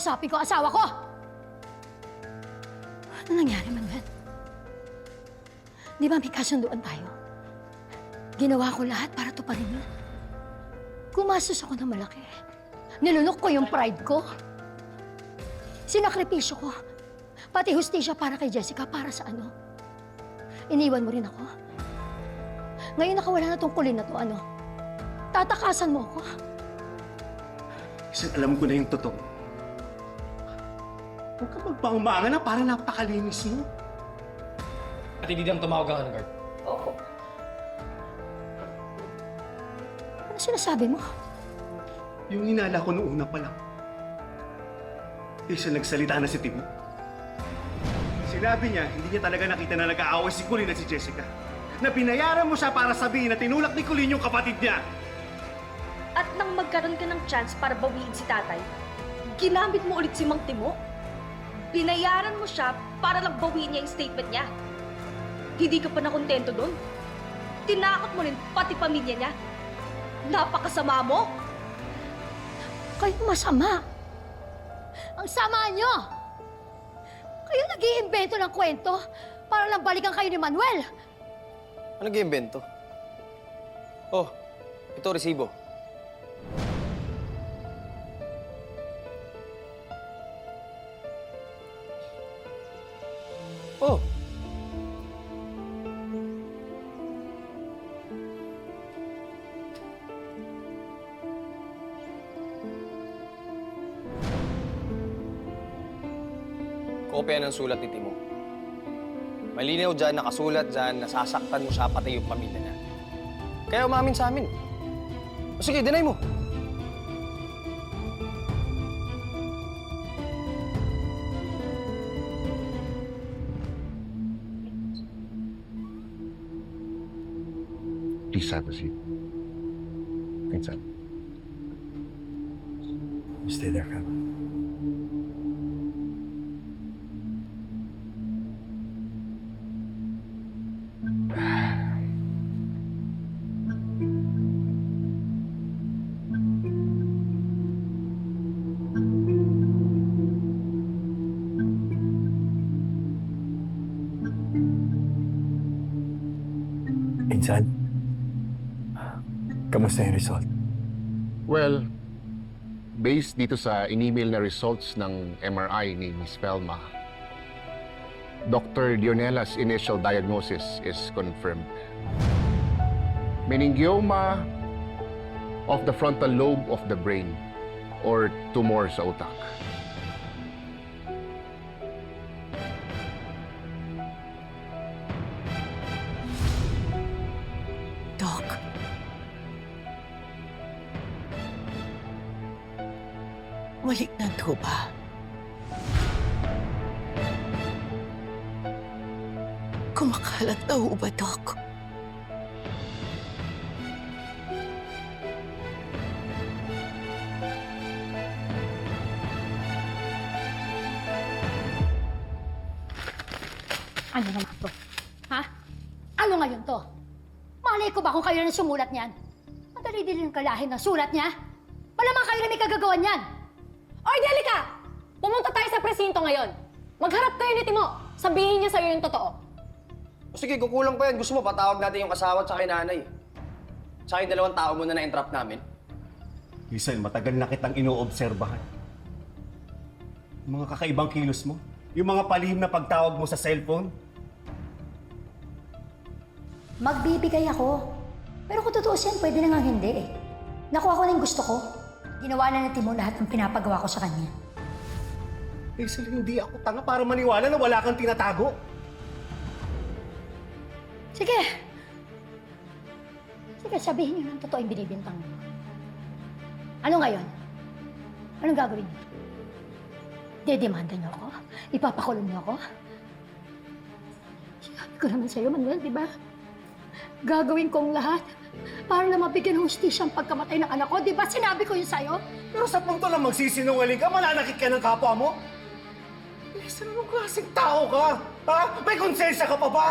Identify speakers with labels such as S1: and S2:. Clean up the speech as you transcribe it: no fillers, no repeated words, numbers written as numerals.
S1: kakausapin ko ang asawa ko! Ano nangyari, Manuel? Di ba may kasunduan tayo? Ginawa ko lahat para tuparin yun. Gumastos ako ng malaki. Nilunok ko yung pride ko. Sinakripisyo ko. Pati hustisya para kay Jessica, para sa ano? Iniwan mo rin ako. Ngayon nakawala na tungkulin na to, ano? Tatakasan mo ako.
S2: Kasi alam ko na yung totoo. Huwag ka magpaumanga na para napakalinis mo.
S3: At hindi lang tumawag ang guard.
S1: Oo. Ano sinasabi mo?
S2: Yung hinala ko noong una pa lang. Siya nagsalita na si Timo. Sinabi niya, hindi niya talaga nakita na nag-aaway si Colleen at si Jessica. Na binayaran mo siya para sabihin na tinulak ni Colleen yung kapatid niya.
S4: At nang magkaroon ka ng chance para bawiin si tatay, ginamit mo ulit si Mang Timo? Binayaran mo siya para lang bawiin niya yung statement niya. Hindi ka pa nakontento doon? Tinakot mo rin pati pamilya niya? Napakasama mo!
S1: Kayo masama. Ang sama nyo! Kayo nag-iimbento ng kwento para lang balikan kayo ni Manuel.
S3: Ano nag-iimbento? Oh, ito resibo. Oh. Kopya ng sulat ni Timo. Malinaw dyan, nakasulat dyan, nasasaktan mo siya pati yung pamilya niya. Kaya umamin sa amin. O sige, deny mo.
S5: Please have a seat. Vincent.
S6: Stay there, Kevin. Insan, kamusta yung result?
S5: Well, based dito sa in-email na results ng MRI ni Miss Velma, Dr. Dionella's initial diagnosis is confirmed. Meningioma of the frontal lobe of the brain or tumor sa utak.
S1: Doc.
S7: Malignan ho ba? Kumakalat na ho ba, Doc?
S1: Ano naman to? Ha? Ano ngayon to? Malay ko ba kung kayo na sumulat niyan? Madali din yung kalahin ng sulat niya. Malamang kayo na may kagagawan niyan.
S8: Oy, Delica! Pumunta tayo sa presinto ngayon. Magharap kayo ni Timo. Sabihin niya sa'yo yung totoo.
S3: O sige, kukulang pa yan. Gusto mo, patawag natin yung kasawa at saka yung nanay. Saka yung dalawang tao mo na na-entrap namin.
S2: Hazel, matagal na kitang inoobserbahan. Yung mga kakaibang kilos mo, yung mga palihim na pagtawag mo sa cellphone.
S1: Magbibigay ako. Pero kung tutuusin, pwede na nga hindi eh. Nakuha ko na yung gusto ko. Ginawa na ni Timo lahat ng pinapagawa ko sa kanya.
S2: Hazel, hindi ako tanga para maniwala na wala kang tinatago.
S1: Sige. Sige, sabihin niyo ng totoo yung binibintang mo. Ano ngayon? Anong gagawin niyo? Dedemanda niyo ako? Ipapakulong niyo ako? Sinabi ko naman sa'yo, Manuel, di ba? Gagawin kong lahat para na mabigyan ng hustisya ang pagkamatay ng anak ko. Di ba sinabi ko yun sa'yo?
S2: Pero sa punto na magsisinungaling ka, mananakit ka ng kapwa mo? Hazel, anong klaseng tao ka? Ha? May konsensya ka pa ba?